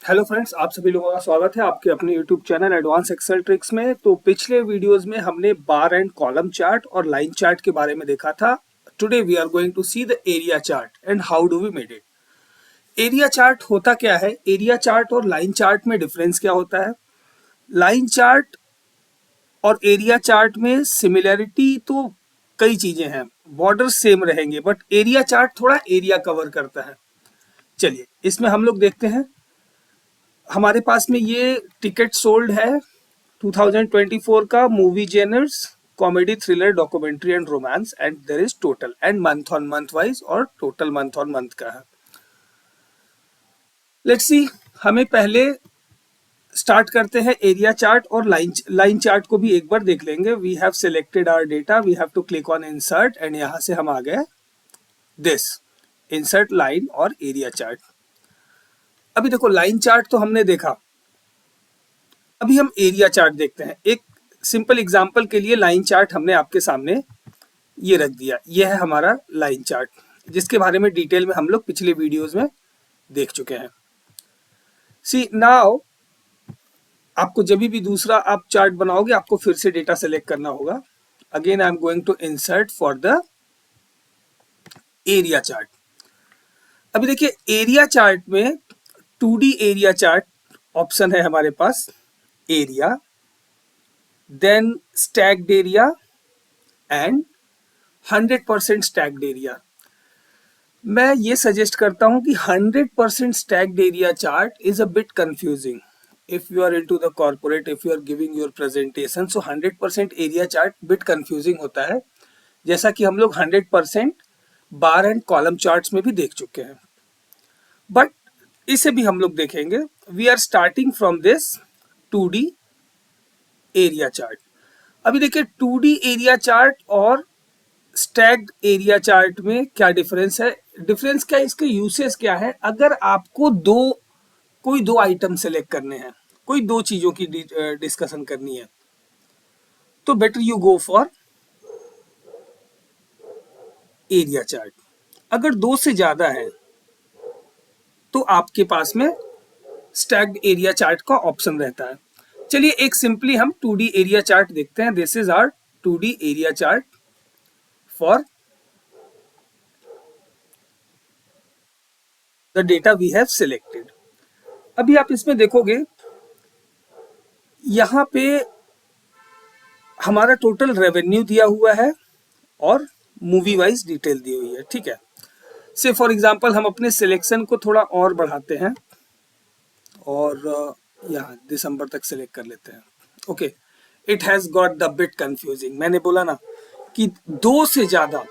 Hello friends, आप सभी लोगों का स्वागत है आपके अपने YouTube channel advance Excel tricks में। तो पिछले वीडियोस में हमने बार एंड कॉलम चार्ट और लाइन चार्ट के बारे में देखा था। Today we are going to see the area chart and how do we made it. Area chart होता क्या है? एरिया चार्ट और लाइन चार्ट में डिफरेंस क्या होता है? लाइन चार्ट और एरिया चार्ट में सिमिलैरिटी तो कई चीजें हैं, बॉर्डर सेम रहेंगे, बट एरिया चार्ट थोड़ा एरिया कवर करता है। चलिए इसमें हम लोग देखते हैं। हमारे पास में ये टिकट सोल्ड है 2024 का movie genres comedy thriller documentary and romance and there is total and month on month wise और टोटल मंथ ऑन मंथ का है। लेट्स सी, हमें पहले स्टार्ट करते हैं एरिया चार्ट और लाइन चार्ट को भी एक बार देख लेंगे। We have selected our data, we have to click on insert and यहां से हम आ गए दिस इंसर्ट लाइन और एरिया चार्ट। अभी देखो लाइन चार्ट तो हमने देखा, अभी हम एरिया चार्ट देखते हैं। एक सिंपल एग्जांपल के लिए लाइन चार्ट हमने आपके सामने ये रख दिया। ये है हमारा लाइन चार्ट, जिसके बारे में डिटेल में हम लोग पिछले वीडियोस में देख चुके हैं। सी नाउ, आपको जब भी दूसरा आप चार्ट बनाओगे आपको फिर से डेटा सेलेक्ट करना होगा। Again I am going to insert for the area chart. अभी देखिए एरिया चार्ट में 2D एरिया चार्ट ऑप्शन है हमारे पास, area, then stacked area and 100% stacked area. मैं ये सजेस्ट करता हूं कि 100% stacked area chart is a bit confusing if you are into the corporate, if you are giving your presentation. So 100% area chart bit confusing होता है, जैसा कि हम लोग 100% बार एंड कॉलम चार्ट्स में भी देख चुके हैं, बट इसे भी हम लोग देखेंगे। We are starting from this 2D area chart. अभी देखिए 2D एरिया चार्ट और स्टैक्ड एरिया चार्ट में क्या डिफरेंस है? डिफरेंस क्या है, इसके यूसेस क्या है? अगर आपको कोई दो आइटम सेलेक्ट करने हैं, कोई दो चीजों की डिस्कशन करनी है, तो better you go for area chart. अगर दो से ज्यादा है तो आपके पास में स्टैक्ड एरिया चार्ट का ऑप्शन रहता है। चलिए एक सिंपली हम 2D एरिया चार्ट देखते हैं। This is our 2D area chart for the data we have selected. अभी आप इसमें देखोगे, यहां पे हमारा टोटल रेवेन्यू दिया हुआ है और मूवी वाइज डिटेल दी हुई है। ठीक है, से फॉर एग्जांपल हम अपने सिलेक्शन को थोड़ा और बढ़ाते हैं और यहाँ दिसंबर तक सिलेक्ट कर लेते हैं। Okay, it has got the bit confusing. मैंने बोला ना कि दो से ज्यादा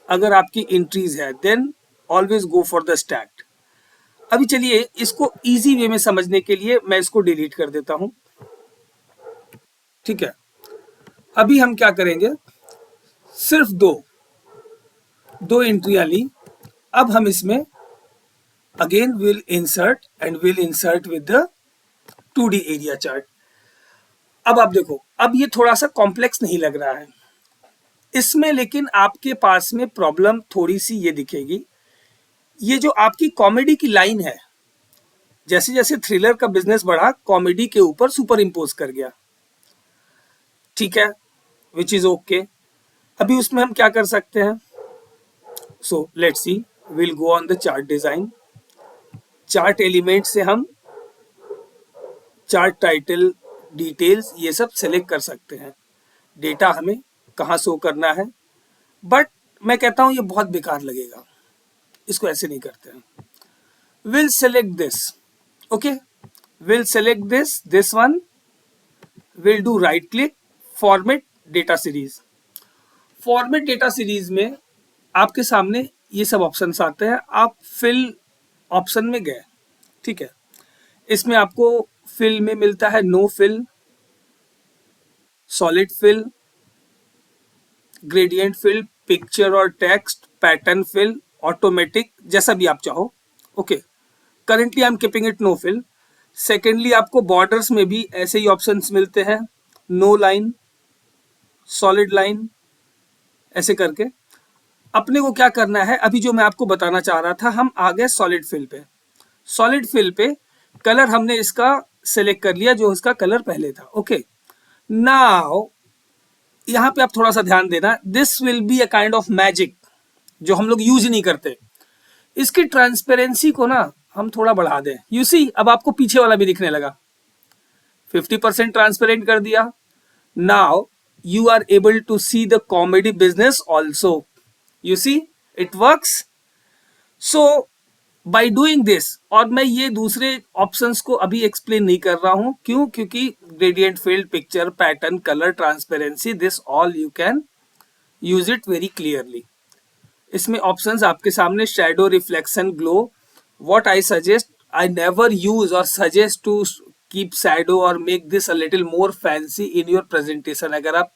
अगर आपकी एंट्रीज है then always go for the stacked. अभी चलिए इसको इजी वे में समझने के लिए मैं इसको डिलीट कर देता हूं। ठीक है, अभी हम क्या करेंगे, सिर्फ दो एंट्रियां ली। अब हम इसमें again will insert with the 2D area chart. अब आप देखो, अब ये थोड़ा सा कॉम्प्लेक्स नहीं लग रहा है इसमें, लेकिन आपके पास में प्रॉब्लम थोड़ी सी ये दिखेगी। ये जो आपकी कॉमेडी की लाइन है, जैसे जैसे थ्रिलर का बिजनेस बढ़ा कॉमेडी के ऊपर सुपर इम्पोज कर गया। ठीक है, विच इज ओके। अभी उसमें हम क्या कर सकते हैं? So let's see, will go on the chart design. Chart element से हम चार्ट टाइटल, डिटेल्स, ये सब सेलेक्ट कर सकते हैं। डेटा हमें कहाँ शो करना है, बट मैं कहता हूं ये बहुत बेकार लगेगा, इसको ऐसे नहीं करते हैं। Will select this, okay, will select this one, will do right click, format data series. Format data series में आपके सामने ये सब ऑप्शंस आते हैं। आप फिल ऑप्शन में गए, ठीक है, इसमें आपको फिल में मिलता है no fill, solid fill, gradient fill, picture और टेक्स्ट, पैटर्न फिल, ऑटोमेटिक, जैसा भी आप चाहो। Okay, currently I am keeping it no fill. Secondly आपको बॉर्डर्स में भी ऐसे ही ऑप्शंस मिलते हैं, नो लाइन, सॉलिड लाइन, ऐसे करके। अपने को क्या करना है, अभी जो मैं आपको बताना चाह रहा था, हम आ गए सॉलिड फिल पे। सॉलिड फिल पे कलर हमने इसका सेलेक्ट कर लिया जो इसका कलर पहले था। ओके, नाउ यहाँ पे आप थोड़ा सा ध्यान देना, this will be a kind of magic जो हम लोग यूज नहीं करते। इसकी ट्रांसपेरेंसी को ना हम थोड़ा बढ़ा दें। यू सी, अब आपको पीछे वाला भी दिखने लगा, 50% ट्रांसपेरेंट कर दिया। Now you are able to see the comedy business also. You see it works. So by doing this, और मैं ये दूसरे ऑप्शंस को अभी एक्सप्लेन नहीं कर रहा हूं, क्यों? क्योंकि gradient field, picture pattern, colour, transparency, this all you can use it very clearly. इसमें ऑप्शंस आपके सामने, shadow, reflection, glow. What I suggest, I never use और सजेस्ट टू कीप शैडो और make this a little more fancy in your presentation. अगर आप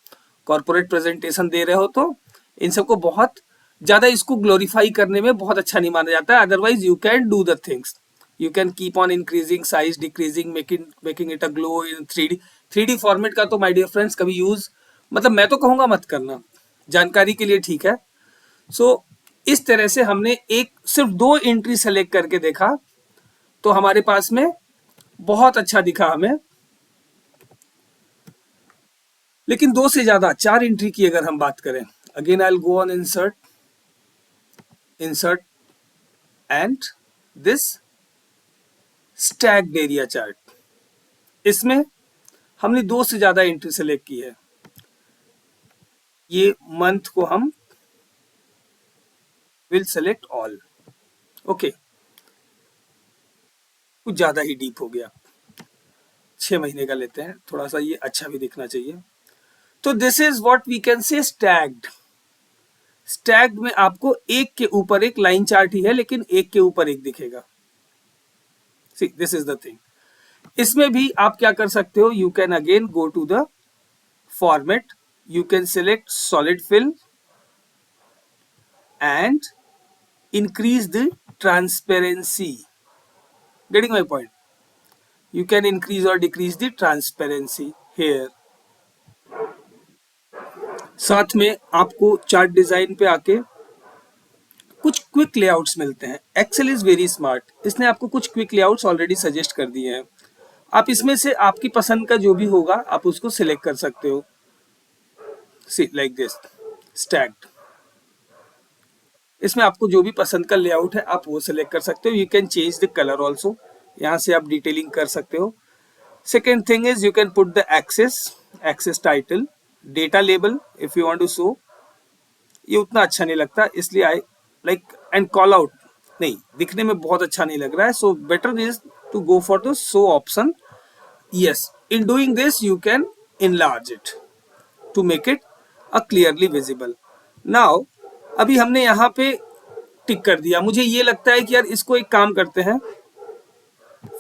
corporate presentation दे रहे हो तो इन सबको बहुत ज्यादा इसको ग्लोरीफाई करने में बहुत अच्छा नहीं माना जाता है। Otherwise you can do the things, you can keep on increasing size, decreasing, making it a glow in 3D। 3D format का तो माय डियर फ्रेंड्स कभी यूज, मतलब मैं तो कहूंगा मत करना, जानकारी के लिए ठीक है। सो इस तरह से हमने एक सिर्फ 2 एंट्री सेलेक्ट करके देखा तो हमारे पास में बहुत अच्छा दिखा हमें। लेकिन 2 से ज्यादा 4 एंट्री की अगर हम बात करें, again I will go on insert, insert and this stacked area chart. इसमें हमने 2 से ज्यादा एंट्री सेलेक्ट की है। ये मंथ को हम विल सेलेक्ट ऑल। ओके, कुछ ज्यादा ही डीप हो गया, 6 महीने का लेते हैं, थोड़ा सा ये अच्छा भी दिखना चाहिए। तो this is what we can say stacked. स्टैग्ड में आपको एक के ऊपर एक लाइन चार्ट ही है, लेकिन एक के ऊपर एक दिखेगा। See, this is the thing. इसमें भी आप क्या कर सकते हो, you can again go to the format, you can select solid fill and increase the transparency. Getting my point? You can increase or decrease the transparency here. साथ में आपको चार्ट डिजाइन पे आके कुछ क्विक लेआउट्स मिलते हैं। Excel is very smart, इसने आपको कुछ क्विक लेआउट्स ऑलरेडी सजेस्ट कर दिए हैं। आप इसमें से आपकी पसंद का जो भी होगा आप उसको सिलेक्ट कर सकते हो। सी, लाइक दिस स्टैक्ड। इसमें आपको जो भी पसंद का लेआउट है आप वो सिलेक्ट कर सकते हो। You can change the colour also, यहाँ से आप डिटेलिंग कर सकते हो। Second thing is you can put the axis, axis title, data label if you want to show. ये उतना अच्छा नहीं लगता, इसलिए I like, and call out नहीं, दिखने में बहुत अच्छा नहीं लग रहा है। So better is to go for the show option. Yes, in doing this you can enlarge it to make it a clearly visible. Now अभी हमने यहाँ पे टिक कर दिया। मुझे ये लगता है कि यार इसको एक काम करते हैं,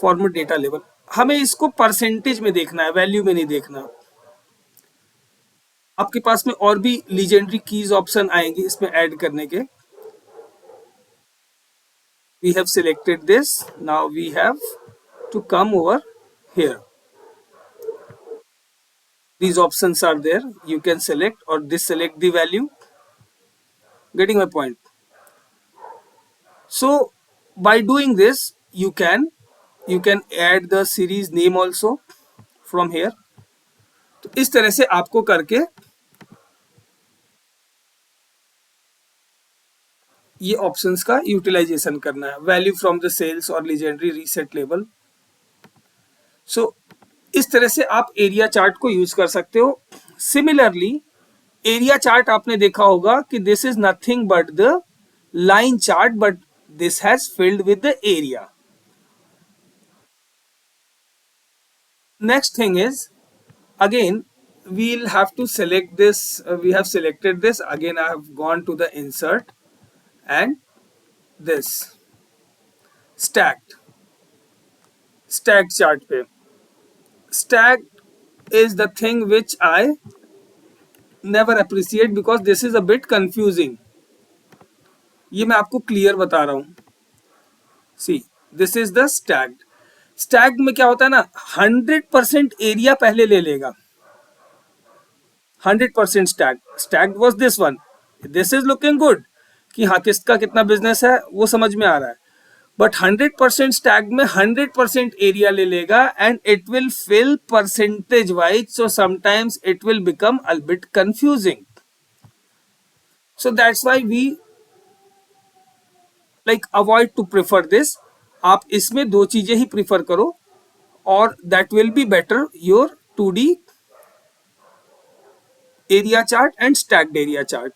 फॉर्मेट डेटा लेवल, हमें इसको परसेंटेज में देखना है, वैल्यू में नहीं देखना। आपके पास में और भी लीजेंडरी कीज ऑप्शन आएंगे इसमें ऐड करने के। We have selected this, now we have to come over here. These options are there, you can select or deselect the value. Getting my point? So by doing this you can add the series name also from here. तो इस तरह से आपको करके ये options का utilisation करना है। वैल्यू फ्रॉम द सेल्स और लीजेंडरी रीसेट लेवल। सो इस तरह से आप एरिया चार्ट को यूज कर सकते हो। सिमिलरली एरिया चार्ट आपने देखा होगा कि this is nothing but the line chart, but this has filled with the area. Next thing is, again we'll have to select this, we have selected this, again I have gone to the insert and this stacked chart पे। stacked is the thing which I never appreciate because this is a bit confusing। ये मैं आपको clear बता रहा हूं। सी, this is the स्टैग्ड में क्या होता है ना, 100% एरिया पहले ले लेगा। 100% stacked was this one, this is looking good कि हाँ किसका कितना बिजनेस है वो समझ में आ रहा है। बट 100% स्टैक में 100% एरिया ले लेगा and it will fill percentage wise, so sometimes it will become a bit confusing. So that's why we like avoid to prefer this. आप इसमें दो चीजें ही प्रीफर करो और that will be better your 2D area chart and stacked area chart.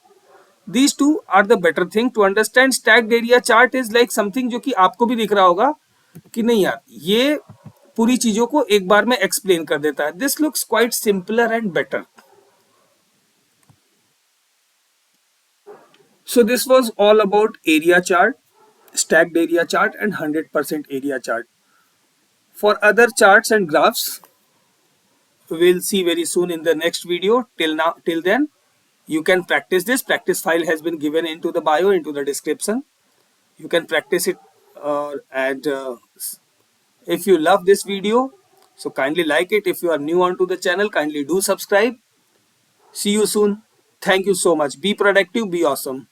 These two are the better thing to understand. Stacked area chart is like something जो कि आपको भी दिख रहा होगा कि नहीं यार ये पूरी चीजों को एक बार में एक्सप्लेन कर देता है. This looks quite simpler and better. So this was all about area chart, stacked area chart and 100% area chart. For other charts and graphs, we'll see very soon in the next video. Till then, you can practice this. Practice file has been given into the bio, into the description. You can practice it and if you love this video, so kindly like it. If you are new onto the channel, kindly do subscribe. See you soon. Thank you so much. Be productive, be awesome.